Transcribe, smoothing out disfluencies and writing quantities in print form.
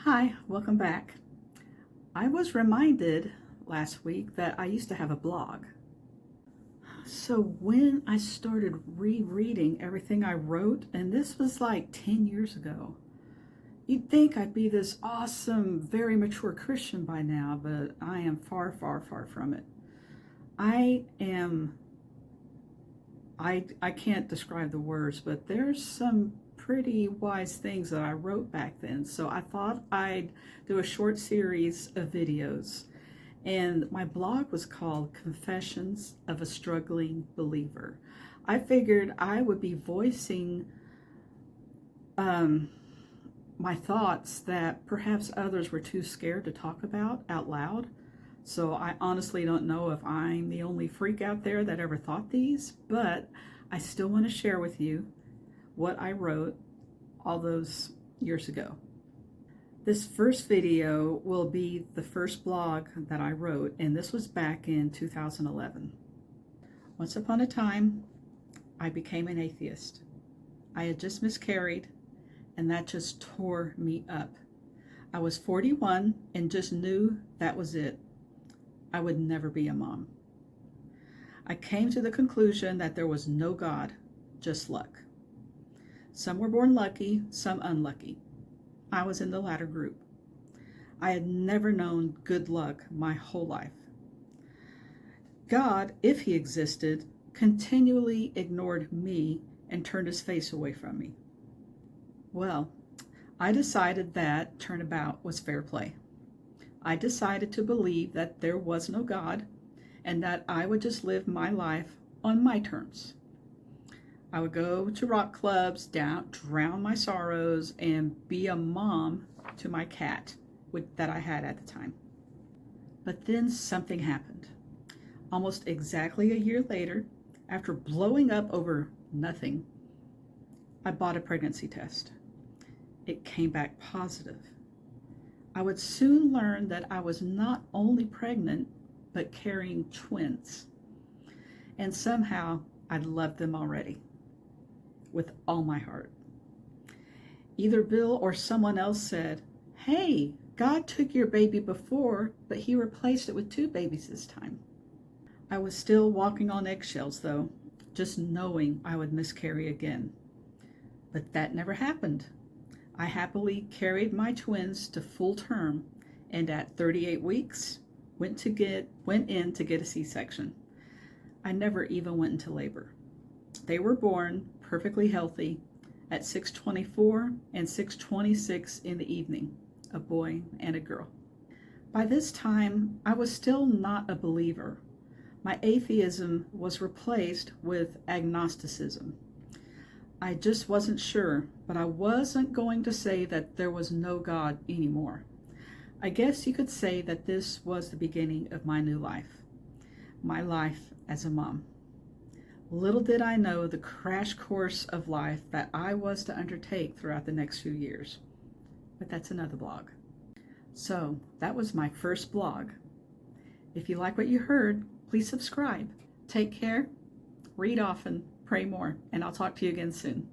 Hi, welcome back. I was reminded last week that I used to have a blog. So when I started rereading everything I wrote, and this was like 10 years ago, you'd think I'd be this awesome, very mature Christian by now, but I am far, far, far from it. I can't describe the words, but there's some pretty wise things that I wrote back then. So I thought I'd do a short series of videos. And my blog was called Confessions of a Struggling Believer. I figured I would be voicing my thoughts that perhaps others were too scared to talk about out loud. So I honestly don't know if I'm the only freak out there that ever thought these, but I still want to share with you what I wrote all those years ago. This first video will be the first blog that I wrote, and this was back in 2011. Once upon a time, I became an atheist. I had just miscarried, and that just tore me up. I was 41 and just knew that was it. I would never be a mom. I came to the conclusion that there was no God, just luck. Some were born lucky, some unlucky. I was in the latter group. I had never known good luck my whole life. God, if he existed, continually ignored me and turned his face away from me. Well, I decided that turnabout was fair play. I decided to believe that there was no God and that I would just live my life on my terms. I would go to rock clubs, drown my sorrows, and be a mom to my cat that I had at the time. But then something happened. Almost exactly a year later, after blowing up over nothing, I bought a pregnancy test. It came back positive. I would soon learn that I was not only pregnant, but carrying twins. And somehow I loved them already, with all my heart. Either Bill or someone else said, "Hey, God took your baby before, but he replaced it with 2 babies this time." I was still walking on eggshells though, just knowing I would miscarry again. But that never happened. I happily carried my twins to full term, and at 38 weeks, went in to get a C-section. I never even went into labor. They were born perfectly healthy at 6:24 and 6:26 in the evening, a boy and a girl. By this time, I was still not a believer. My atheism was replaced with agnosticism. I just wasn't sure, but I wasn't going to say that there was no God anymore. I guess you could say that this was the beginning of my new life, my life as a mom. Little did I know the crash course of life that I was to undertake throughout the next few years. But that's another blog. So that was my first blog. If you like what you heard, please subscribe. Take care, read often, pray more, and I'll talk to you again soon.